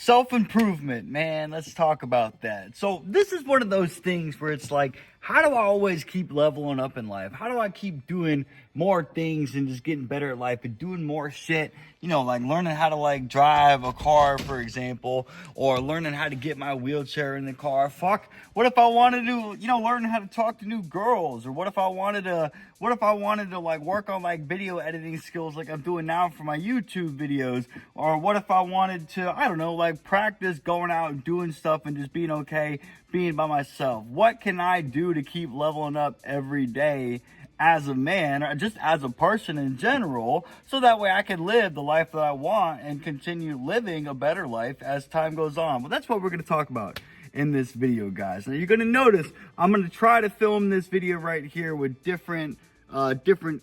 Self-improvement, man. Let's talk about that. So this is one of those things where it's like, how do I always keep leveling up in life? How do I keep doing more things and just getting better at life and doing more shit? You know, like learning how to like drive a car, for example, or learning how to get my wheelchair in the car. Fuck, what if I wanted to, learn how to talk to new girls? Or what if I wanted to like work on like video editing skills like I'm doing now for my YouTube videos? Or what if I wanted to, I don't know, like practice going out and doing stuff and just being okay being by myself? What can I do to keep leveling up every day as a man, or just as a person in general, so that way I can live the life that I want and continue living a better life as time goes on? Well, that's what we're going to talk about in this video, guys. Now, you're going to notice I'm going to try to film this video right here with different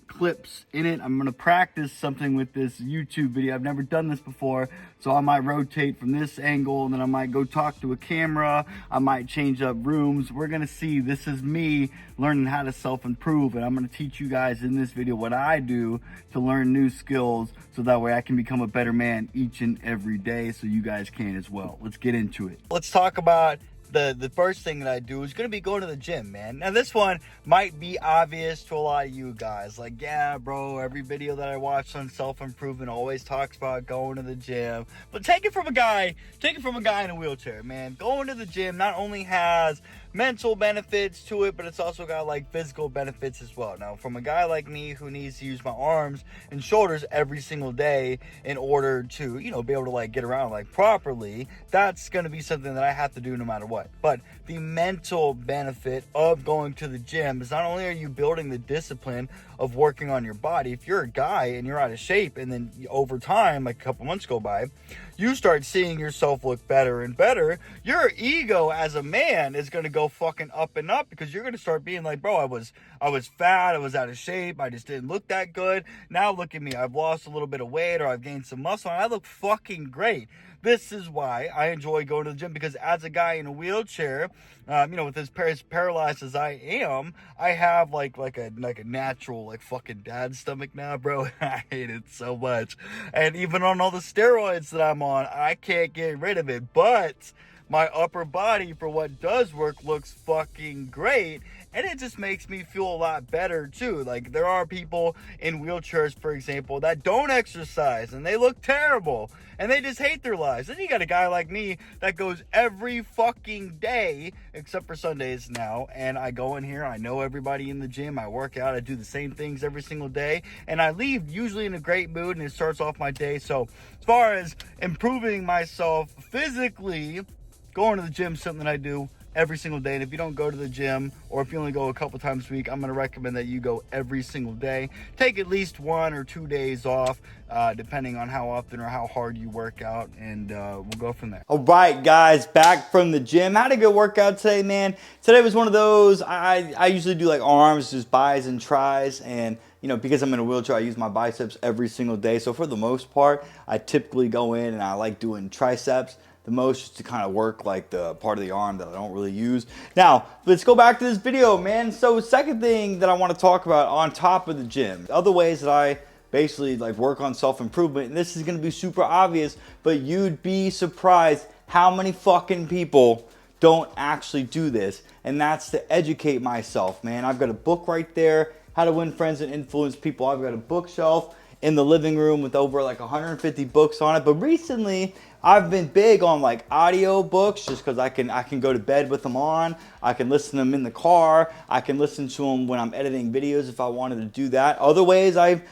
clips in it. I'm going to practice something with this YouTube video. I've never done this before, so I might rotate from this angle, and then I might go talk to a camera. I might change up rooms. We're going to see. This is me learning how to self-improve, and I'm going to teach you guys in this video what I do to learn new skills, so that way I can become a better man each and every day, so you guys can as well. Let's get into it. Let's talk about the first thing that I do is going to be going to the gym, man. Now, this one might be obvious to a lot of you guys. Like, yeah, bro, every video that I watch on self-improvement always talks about going to the gym. But take it from a guy in a wheelchair, man. Going to the gym not only has mental benefits to it, but it's also got like physical benefits as well. Now, from a guy like me who needs to use my arms and shoulders every single day in order to, be able to like get around like properly, that's going to be something that I have to do no matter what. But the mental benefit of going to the gym is not only are you building the discipline of working on your body. If you're a guy and you're out of shape, and then over time, like a couple months go by, you start seeing yourself look better and better, your ego as a man is going to go fucking up and up, because you're going to start being like, bro, I was fat, I was out of shape, I just didn't look that good. Now look at me, I've lost a little bit of weight, or I've gained some muscle, and I look fucking great. This is why I enjoy going to the gym, because as a guy in a wheelchair, with as paralyzed as I am, I have like a natural like fucking dad stomach now, bro. I hate it so much. And even on all the steroids that I'm on, I can't get rid of it. But my upper body, for what does work, looks fucking great. And it just makes me feel a lot better too. Like, there are people in wheelchairs, for example, that don't exercise and they look terrible and they just hate their lives. Then you got a guy like me that goes every fucking day, except for Sundays now, and I go in here, I know everybody in the gym, I work out, I do the same things every single day, and I leave usually in a great mood, and it starts off my day. So as far as improving myself physically, going to the gym is something I do every single day. And if you don't go to the gym, or if you only go a couple times a week, I'm going to recommend that you go every single day. Take at least 1 or 2 days off, depending on how often or how hard you work out, and we'll go from there. All right, guys, back from the gym. Had a good workout today, man. Today was one of those, I usually do like arms, just bis and tris, and because I'm in a wheelchair, I use my biceps every single day. So for the most part, I typically go in and I like doing triceps the most, just to kind of work like the part of the arm that I don't really use. Now, let's go back to this video, man. So second thing that I want to talk about on top of the gym, other ways that I basically like work on self-improvement, and this is going to be super obvious, but you'd be surprised how many fucking people don't actually do this, and that's to educate myself, man. I've got a book right there, How to Win Friends and Influence People. I've got a bookshelf in the living room with over like 150 books on it. But recently I've been big on like audio books, just because I can go to bed with them on. I can listen to them in the car. I can listen to them when I'm editing videos if I wanted to do that. Other ways I've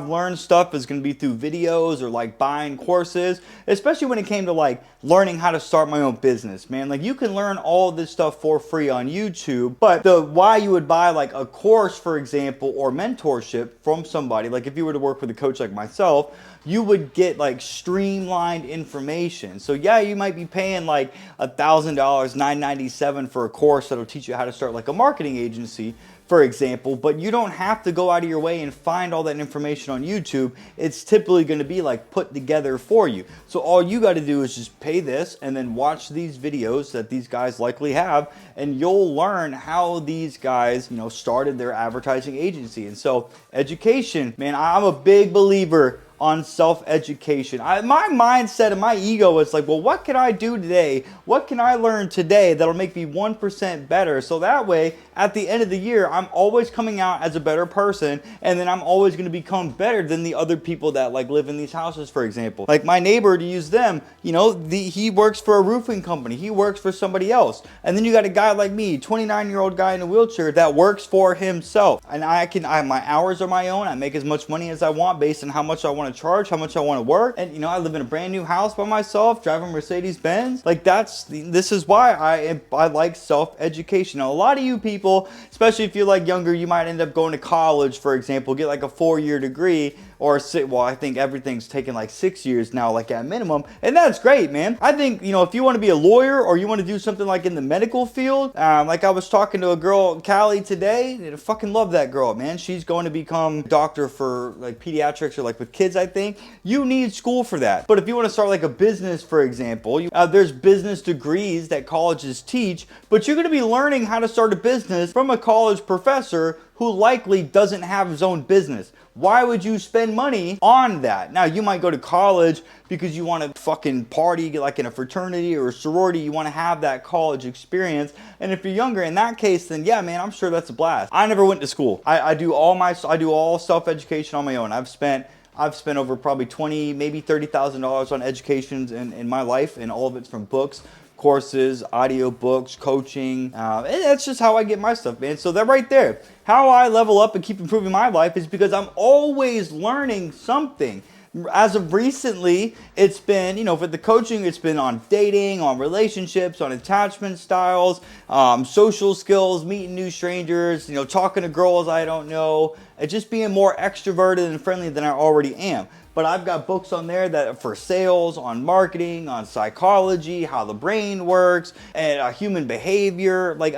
learned stuff is going to be through videos or like buying courses, especially when it came to like learning how to start my own business, man. Like, you can learn all this stuff for free on YouTube, but why you would buy like a course, for example, or mentorship from somebody, like if you were to work with a coach like myself, you would get like streamlined information. So yeah, you might be paying like $1,000, $997 for a course that'll teach you how to start like a marketing agency, for example, but you don't have to go out of your way and find all that information on YouTube. It's typically going to be like put together for you. So all you got to do is just pay this and then watch these videos that these guys likely have, and you'll learn how these guys, started their advertising agency. And so education, man, I'm a big believer on self-education. My mindset and my ego is like, well, what can I do today? What can I learn today that'll make me 1% better? So that way, at the end of the year, I'm always coming out as a better person, and then I'm always going to become better than the other people that like live in these houses, for example. Like my neighbor, to use them, you know, he works for a roofing company. He works for somebody else. And then you got a guy like me, 29-year-old guy in a wheelchair that works for himself. And my hours are my own. I make as much money as I want based on how much I want to charge, how much I want to work. And, you know, I live in a brand new house by myself, driving a Mercedes-Benz. Like this is why I like self-education. Now, a lot of you people, especially if you're like younger, you might end up going to college, for example, get like a 4-year degree, or I think everything's taking like 6 years now, like at minimum. And that's great, man. I think, you know, if you want to be a lawyer or you want to do something like in the medical field, like I was talking to a girl, Callie, today, and I fucking love that girl, man. She's going to become a doctor for like pediatrics or like with kids, I think. You need school for that. But if you want to start like a business, for example, there's business degrees that colleges teach, but you're going to be learning how to start a business from a college professor who likely doesn't have his own business. Why would you spend money on that? Now, you might go to college because you want to fucking party, get like in a fraternity or a sorority. You want to have that college experience. And if you're younger, in that case, then yeah, man, I'm sure that's a blast. I never went to school. I do all self-education on my own. I've spent over probably $20,000, maybe $30,000 on educations in my life, and all of it's from books, courses, audiobooks, coaching. And that's just how I get my stuff, man. So that right there, how I level up and keep improving my life is because I'm always learning something. As of recently, it's been, you know, for the coaching, it's been on dating, on relationships, on attachment styles, social skills, meeting new strangers, you know, talking to girls I don't know, and just being more extroverted and friendly than I already am. But I've got books on there that are for sales, on marketing, on psychology, how the brain works, and human behavior. Like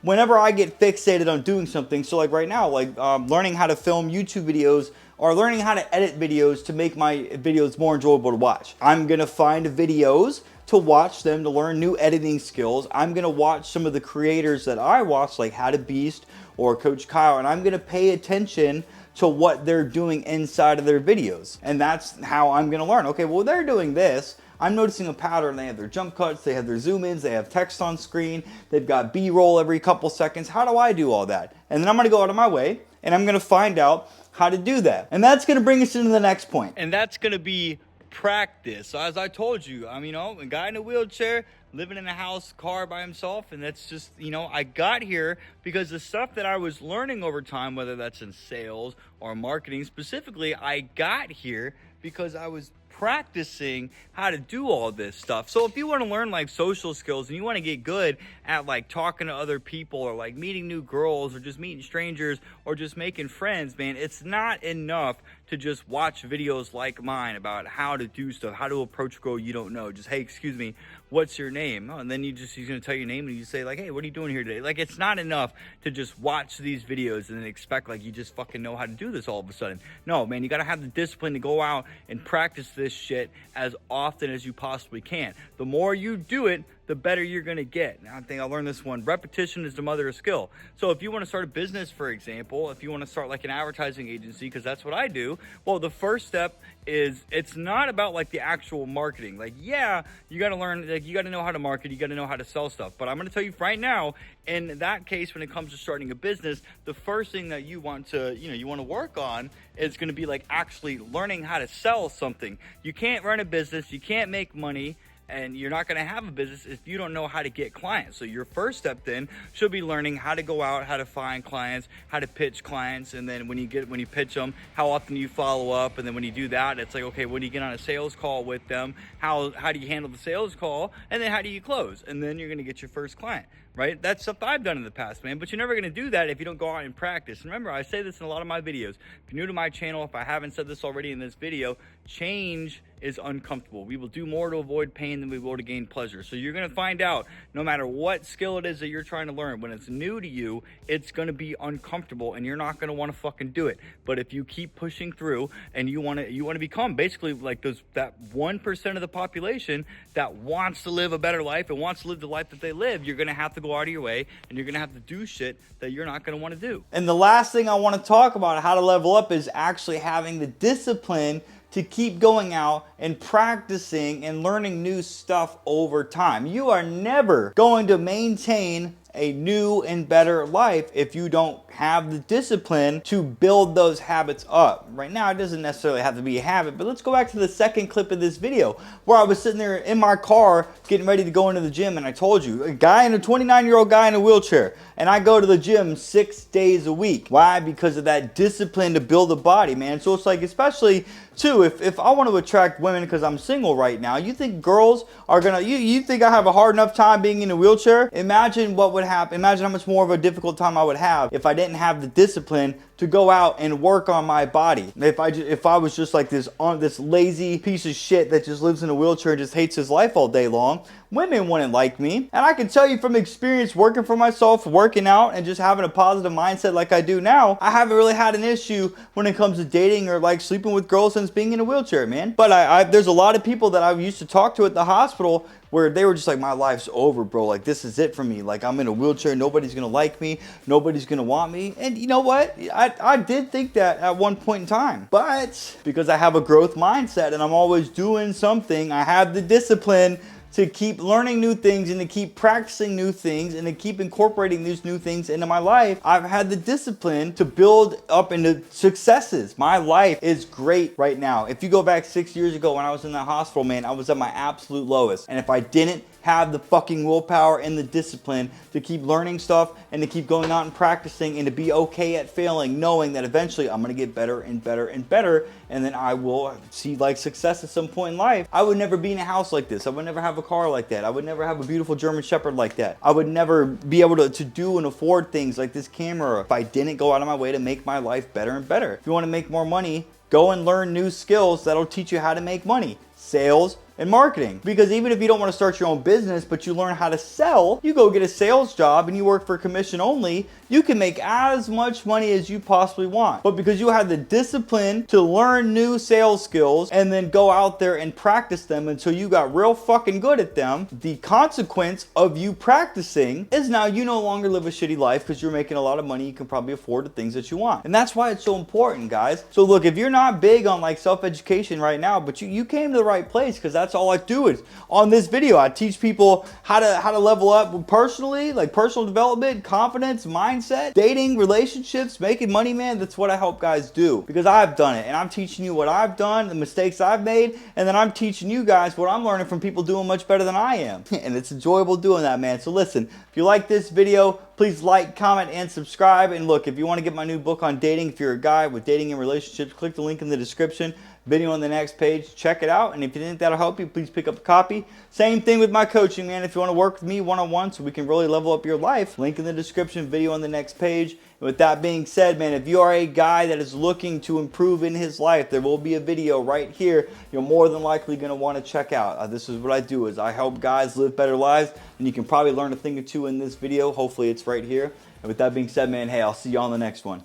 whenever I get fixated on doing something, so like right now, like learning how to film YouTube videos or learning how to edit videos to make my videos more enjoyable to watch. I'm gonna find videos to watch them to learn new editing skills. I'm gonna watch some of the creators that I watch, like How to Beast or Coach Kyle, and I'm gonna pay attention to what they're doing inside of their videos. And that's how I'm gonna learn. Okay, well, they're doing this. I'm noticing a pattern. They have their jump cuts, they have their zoom ins, they have text on screen, they've got B-roll every couple seconds. How do I do all that? And then I'm gonna go out of my way and I'm gonna find out how to do that. And that's gonna bring us into the next point. And that's gonna be practice. So as I told you, I'm, you know, a guy in a wheelchair, living in a house, car by himself, and that's just, you know, I got here because the stuff that I was learning over time, whether that's in sales or marketing specifically, I got here because I was practicing how to do all this stuff. So if you want to learn like social skills and you want to get good at like talking to other people or like meeting new girls or just meeting strangers or just making friends, man, it's not enough to just watch videos like mine about how to do stuff, how to approach a girl you don't know. Just, hey, excuse me, what's your name? Oh, and then he's going to tell your name and you say like, hey, what are you doing here today? Like, it's not enough to just watch these videos and then expect like you just fucking know how to do this all of a sudden. No, man, you got to have the discipline to go out and practice this shit as often as you possibly can. The more you do it, the better you're going to get. Now, I think I learned this one. Repetition is the mother of skill. So if you want to start a business, for example, if you want to start like an advertising agency, because that's what I do, well, the first step is it's not about like the actual marketing. Like, yeah, you got to learn, like you got to know how to market, you got to know how to sell stuff. But I'm going to tell you right now, in that case, when it comes to starting a business, the first thing that you want to, you want to work on is going to be like actually learning how to sell something. You can't run a business, you can't make money, and you're not going to have a business if you don't know how to get clients. So your first step then should be learning how to go out, how to find clients, how to pitch clients, and then when you pitch them, how often you follow up, and then when you do that, it's like, okay, when you get on a sales call with them, how do you handle the sales call, and then how do you close, and then you're going to get your first client. Right? That's stuff I've done in the past, man. But you're never going to do that if you don't go out and practice. And remember, I say this in a lot of my videos. If you're new to my channel, if I haven't said this already in this video, change is uncomfortable. We will do more to avoid pain than we will to gain pleasure. So you're going to find out, no matter what skill it is that you're trying to learn, when it's new to you, it's going to be uncomfortable and you're not going to want to fucking do it. But if you keep pushing through and you want to become basically like that 1% of the population that wants to live a better life and wants to live the life that they live, you're going to have to go out of your way and you're going to have to do shit that you're not going to want to do. And the last thing I want to talk about how to level up is actually having the discipline to keep going out and practicing and learning new stuff over time. You are never going to maintain a new and better life if you don't have the discipline to build those habits up. Right now, it doesn't necessarily have to be a habit, but let's go back to the second clip of this video where I was sitting there in my car getting ready to go into the gym, and I told you, a 29-year-old guy in a wheelchair, and I go to the gym 6 days a week. Why? Because of that discipline to build a body, man. So it's like, especially too, if I want to attract women because I'm single right now, you think girls are gonna, you think I have a hard enough time being in a wheelchair? Imagine what would happen. Imagine how much more of a difficult time I would have if I didn't have the discipline to go out and work on my body. If I was just like this lazy piece of shit that just lives in a wheelchair and just hates his life all day long, women wouldn't like me. And I can tell you from experience working for myself, working out, and just having a positive mindset like I do now, I haven't really had an issue when it comes to dating or like sleeping with girls since being in a wheelchair, man. But there's a lot of people that I used to talk to at the hospital where they were just like, my life's over, bro. Like, this is it for me. Like, I'm in a wheelchair. Nobody's going to like me. Nobody's going to want me. And you know what? I did think that at one point in time. But because I have a growth mindset and I'm always doing something, I have the discipline to keep learning new things and to keep practicing new things and to keep incorporating these new things into my life. I've had the discipline to build up into successes. My life is great right now. If you go back 6 years ago when I was in the hospital, man, I was at my absolute lowest. And if I didn't have the fucking willpower and the discipline to keep learning stuff and to keep going out and practicing and to be okay at failing, knowing that eventually I'm going to get better and better and better, and then I will see like success at some point in life, I would never be in a house like this. I would never have a car like that. I would never have a beautiful German Shepherd like that. I would never be able to do and afford things like this camera if I didn't go out of my way to make my life better and better. If you want to make more money, go and learn new skills that'll teach you how to make money. Sales and marketing. Because even if you don't want to start your own business, but you learn how to sell, you go get a sales job and you work for commission only, you can make as much money as you possibly want. But because you have the discipline to learn new sales skills and then go out there and practice them until you got real fucking good at them, the consequence of you practicing is now you no longer live a shitty life because you're making a lot of money. You can probably afford the things that you want. And that's why it's so important, guys. So look, if you're not big on like self-education right now, but you came to the right place, because that's all I do is on this video. I teach people how to level up personally, like personal development, confidence, mindset, dating, relationships, making money, man. That's what I help guys do because I've done it, and I'm teaching you what I've done, the mistakes I've made, and then I'm teaching you guys what I'm learning from people doing much better than I am. And it's enjoyable doing that, man. So listen, if you like this video, please like, comment, and subscribe. And look, if you want to get my new book on dating, if you're a guy with dating and relationships, click the link in the description. Video on the next page, check it out, and if you think that'll help you, please pick up a copy. Same thing with my coaching, man. If you want to work with me one-on-one so we can really level up your life, link in the description, video on the next page. And with that being said, man, if you are a guy that is looking to improve in his life, there will be a video right here you're more than likely going to want to check out. This is what I do, is I help guys live better lives, and you can probably learn a thing or two in this video. Hopefully it's right here. And with that being said, man, hey, I'll see you on the next one.